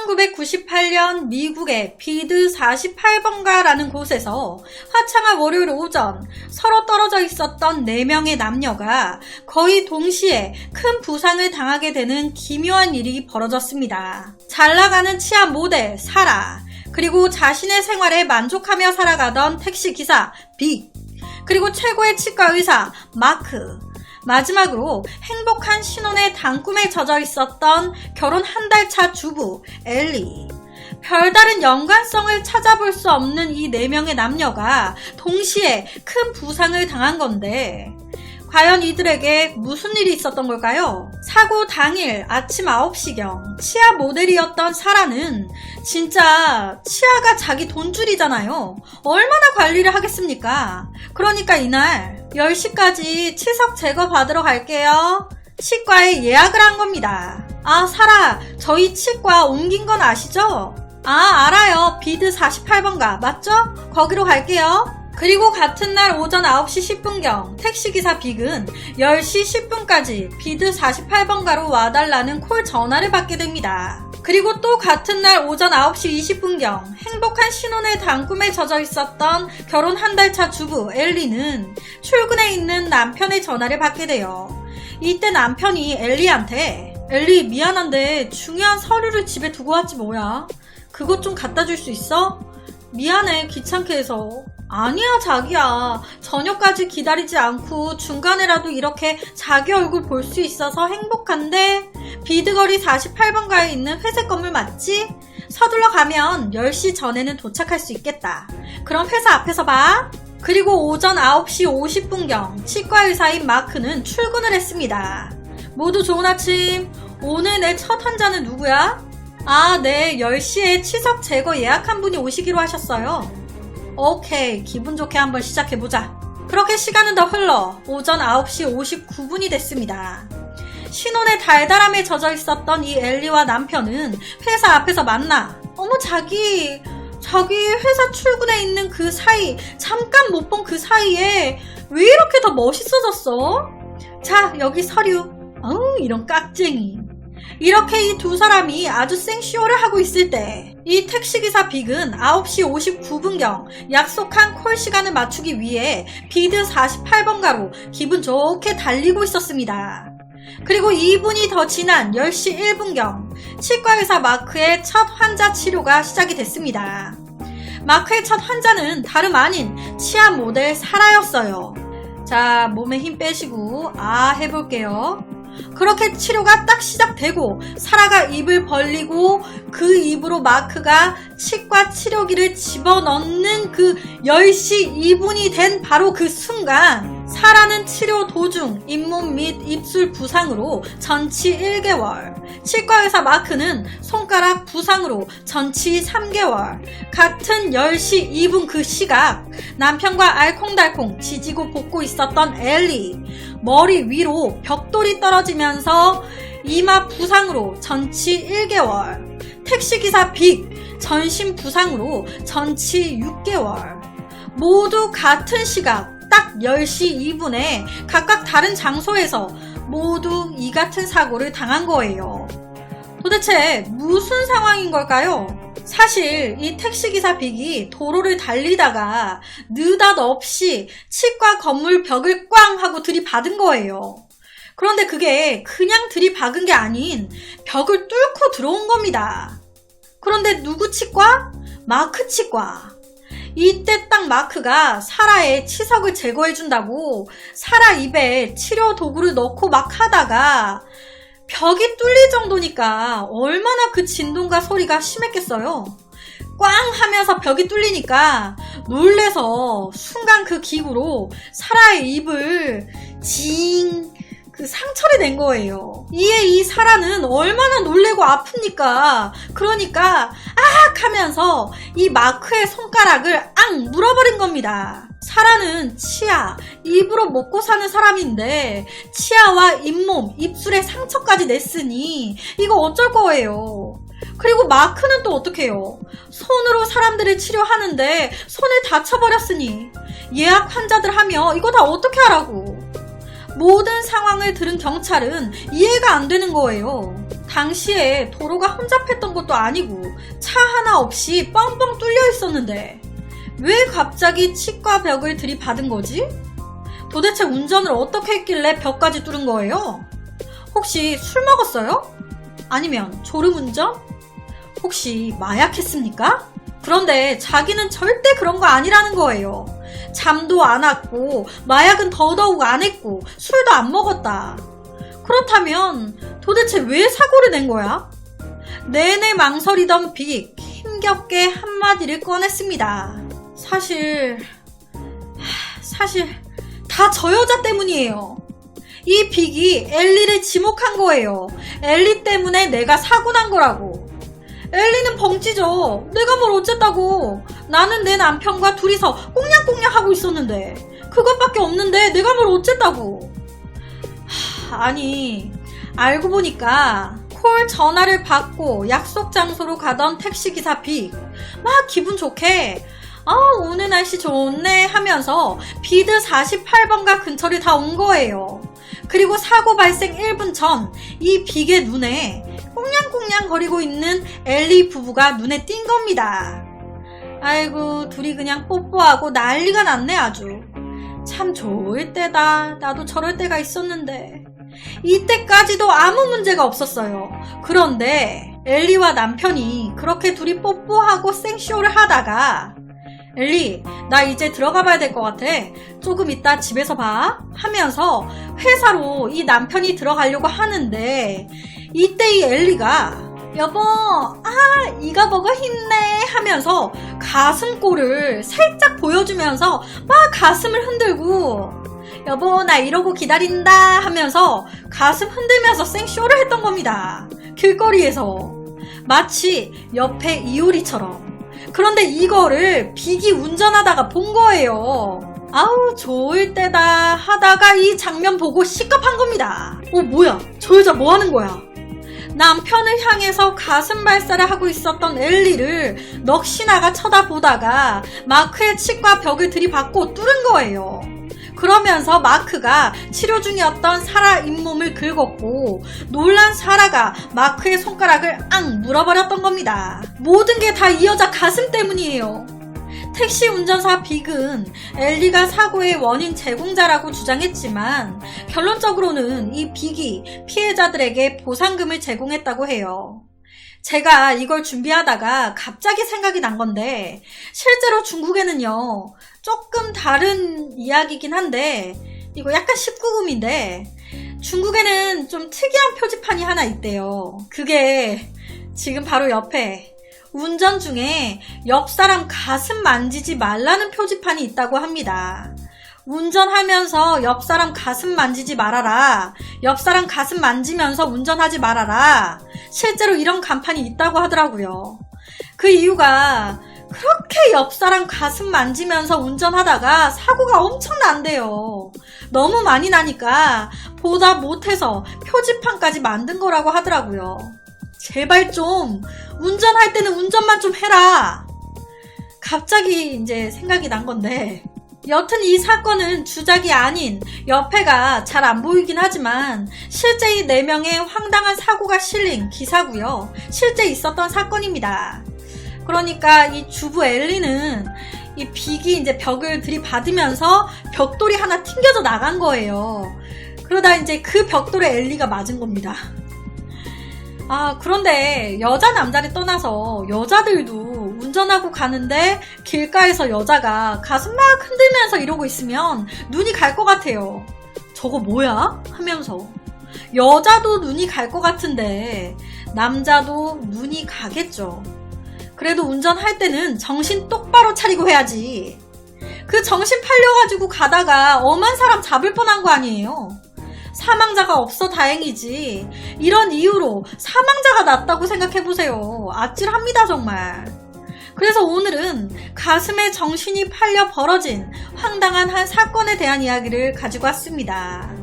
1998년 미국의 비드 48번가라는 곳에서 화창한 월요일 오전 서로 떨어져 있었던 4명의 남녀가 거의 동시에 큰 부상을 당하게 되는 기묘한 일이 벌어졌습니다. 잘 나가는 치아 모델 사라, 그리고 자신의 생활에 만족하며 살아가던 택시기사 빅, 그리고 최고의 치과 의사 마크, 마지막으로 행복한 신혼의 단꿈에 젖어 있었던 결혼 한 달 차 주부 엘리. 별다른 연관성을 찾아볼 수 없는 이 4명의 남녀가 동시에 큰 부상을 당한 건데 과연 이들에게 무슨 일이 있었던 걸까요? 사고 당일 아침 9시경 치아 모델이었던 사라는 진짜 치아가 자기 돈줄이잖아요. 얼마나 관리를 하겠습니까? 그러니까 이날 10시까지 치석 제거 받으러 갈게요. 치과에 예약을 한 겁니다. 아, 사라, 저희 치과 옮긴 건 아시죠? 아, 알아요. 비드 48번가 맞죠? 거기로 갈게요. 그리고 같은 날 오전 9시 10분경 택시기사 빅은 10시 10분까지 비드 48번가로 와달라는 콜 전화를 받게 됩니다. 그리고 또 같은 날 오전 9시 20분경 행복한 신혼의 단꿈에 젖어 있었던 결혼 한 달 차 주부 엘리는 출근해 있는 남편의 전화를 받게 돼요. 이때 남편이 엘리한테 엘리 미안한데 중요한 서류를 집에 두고 왔지 뭐야. 그것 좀 갖다 줄 수 있어? 미안해 귀찮게 해서. 아니야 자기야, 저녁까지 기다리지 않고 중간에라도 이렇게 자기 얼굴 볼 수 있어서 행복한데. 비드거리 48번가에 있는 회색 건물 맞지? 서둘러 가면 10시 전에는 도착할 수 있겠다. 그럼 회사 앞에서 봐. 그리고 오전 9시 50분경 치과의사인 마크는 출근을 했습니다. 모두 좋은 아침. 오늘 내 첫 환자는 누구야? 아, 네, 10시에 치석 제거 예약한 분이 오시기로 하셨어요. 오케이, 기분 좋게 한번 시작해보자. 그렇게 시간은 더 흘러 오전 9시 59분이 됐습니다. 신혼의 달달함에 젖어 있었던 이 엘리와 남편은 회사 앞에서 만나. 어머 자기 회사 출근해 있는 그 사이, 잠깐 못 본 그 사이에 왜 이렇게 더 멋있어졌어? 자, 여기 서류. 어우, 이런 깍쟁이. 이렇게 이 두 사람이 아주 생쇼를 하고 있을 때 이 택시기사 빅은 9시 59분경 약속한 콜 시간을 맞추기 위해 비드 48번가로 기분 좋게 달리고 있었습니다. 그리고 2분이 더 지난 10시 1분경 치과의사 마크의 첫 환자 치료가 시작이 됐습니다. 마크의 첫 환자는 다름 아닌 치아 모델 사라였어요. 자, 몸에 힘 빼시고 해볼게요. 그렇게 치료가 딱 시작되고 사라가 입을 벌리고 그 입으로 마크가 치과 치료기를 집어넣는 그 10시 2분이 된 바로 그 순간 사라는 치료 도중 잇몸 및 입술 부상으로 전치 1개월, 치과의사 마크는 손가락 부상으로 전치 3개월. 같은 10시 2분 그 시각 남편과 알콩달콩 지지고 볶고 있었던 엘리, 머리 위로 벽돌이 떨어지면서 이마 부상으로 전치 1개월. 택시기사 빅, 전신 부상으로 전치 6개월. 모두 같은 시각 딱 10시 2분에 각각 다른 장소에서 모두 이 같은 사고를 당한 거예요. 도대체 무슨 상황인 걸까요? 사실 이 택시기사 빅이 도로를 달리다가 느닷없이 치과 건물 벽을 꽝 하고 들이받은 거예요. 그런데 그게 그냥 들이박은 게 아닌 벽을 뚫고 들어온 겁니다. 그런데 누구 치과? 마크 치과. 이때 딱 마크가 사라의 치석을 제거해준다고 사라 입에 치료 도구를 넣고 막 하다가 벽이 뚫릴 정도니까 얼마나 그 진동과 소리가 심했겠어요. 꽝 하면서 벽이 뚫리니까 놀래서 순간 그 기구로 사라의 입을 그 상처를 낸 거예요. 이에 이 사라는 얼마나 놀래고 아픕니까? 그러니까 하면서 이 마크의 손가락을 물어버린 겁니다. 사라는 치아, 입으로 먹고 사는 사람인데 치아와 잇몸, 입술에 상처까지 냈으니 이거 어쩔 거예요. 그리고 마크는 또 어떡해요? 손으로 사람들을 치료하는데 손을 다쳐버렸으니 예약 환자들 하며 이거 다 어떻게 하라고. 모든 상황을 들은 경찰은 이해가 안 되는 거예요. 당시에 도로가 혼잡했던 것도 아니고 차 하나 없이 뻥뻥 뚫려 있었는데 왜 갑자기 치과 벽을 들이받은 거지? 도대체 운전을 어떻게 했길래 벽까지 뚫은 거예요? 혹시 술 먹었어요? 아니면 졸음운전? 혹시 마약했습니까? 그런데 자기는 절대 그런 거 아니라는 거예요. 잠도 안 왔고 마약은 더더욱 안 했고 술도 안 먹었다. 그렇다면 도대체 왜 사고를 낸 거야? 내내 망설이던 빅 힘겹게 한마디를 꺼냈습니다. 사실 다 저 여자 때문이에요. 이 빅이 엘리를 지목한 거예요. 엘리 때문에 내가 사고 난 거라고. 엘리는 벙찌죠. 내가 뭘 어쨌다고. 나는 내 남편과 둘이서 꽁냥꽁냥 하고 있었는데 그것밖에 없는데 내가 뭘 어쨌다고. 아니 알고 보니까 콜 전화를 받고 약속 장소로 가던 택시기사 빅 막 기분 좋게 오늘 날씨 좋네 하면서 비드 48번가 근처를 다 온 거예요. 그리고 사고 발생 1분 전 이 빅의 눈에 꽁냥꽁냥 거리고 있는 엘리 부부가 눈에 띈 겁니다. 아이고 둘이 그냥 뽀뽀하고 난리가 났네 아주. 참 좋을 때다. 나도 저럴 때가 있었는데. 이때까지도 아무 문제가 없었어요. 그런데 엘리와 남편이 그렇게 둘이 뽀뽀하고 생쇼를 하다가 엘리 나 이제 들어가 봐야 될 것 같아. 조금 이따 집에서 봐 하면서 회사로 이 남편이 들어가려고 하는데 이때 이 엘리가 여보 이거 보고 힘내 하면서 가슴골을 살짝 보여주면서 막 가슴을 흔들고 여보 나 이러고 기다린다 하면서 가슴 흔들면서 생쇼를 했던 겁니다. 길거리에서 마치 옆에 이효리처럼. 그런데 이거를 빅이 운전하다가 본 거예요. 아우 좋을 때다 하다가 이 장면 보고 시겁한 겁니다. 뭐야 저 여자 뭐 하는 거야. 남편을 향해서 가슴 발사를 하고 있었던 엘리를 넋이나가 쳐다보다가 마크의 치과 벽을 들이받고 뚫은 거예요. 그러면서 마크가 치료 중이었던 사라 잇몸을 긁었고 놀란 사라가 마크의 손가락을 물어버렸던 겁니다. 모든 게 다 이 여자 가슴 때문이에요. 택시 운전사 빅은 엘리가 사고의 원인 제공자라고 주장했지만 결론적으로는 이 빅이 피해자들에게 보상금을 제공했다고 해요. 제가 이걸 준비하다가 갑자기 생각이 난 건데 실제로 중국에는요 조금 다른 이야기긴 한데 이거 약간 19금인데 중국에는 좀 특이한 표지판이 하나 있대요. 그게 지금 바로 옆에 운전 중에 옆 사람 가슴 만지지 말라는 표지판이 있다고 합니다. 운전하면서 옆 사람 가슴 만지지 말아라. 옆 사람 가슴 만지면서 운전하지 말아라. 실제로 이런 간판이 있다고 하더라고요. 그 이유가 그렇게 옆 사람 가슴 만지면서 운전하다가 사고가 엄청 난대요. 너무 많이 나니까 보다 못해서 표지판까지 만든 거라고 하더라고요. 제발 좀 운전할 때는 운전만 좀 해라. 갑자기 이제 생각이 난 건데 여튼 이 사건은 주작이 아닌 옆에가 잘 안 보이긴 하지만 실제 이 4명의 황당한 사고가 실린 기사고요. 실제 있었던 사건입니다. 그러니까 이 주부 엘리는 이 빅이 이제 벽을 들이받으면서 벽돌이 하나 튕겨져 나간 거예요. 그러다 이제 그 벽돌에 엘리가 맞은 겁니다. 그런데 여자 남자를 떠나서 여자들도 운전하고 가는데 길가에서 여자가 가슴 막 흔들면서 이러고 있으면 눈이 갈 것 같아요. 저거 뭐야? 하면서 여자도 눈이 갈 것 같은데 남자도 눈이 가겠죠. 그래도 운전할 때는 정신 똑바로 차리고 해야지. 그 정신 팔려가지고 가다가 엄한 사람 잡을 뻔한 거 아니에요. 사망자가 없어 다행이지. 이런 이유로 사망자가 났다고 생각해보세요. 아찔합니다 정말. 그래서 오늘은 가슴에 정신이 팔려 벌어진 황당한 한 사건에 대한 이야기를 가지고 왔습니다.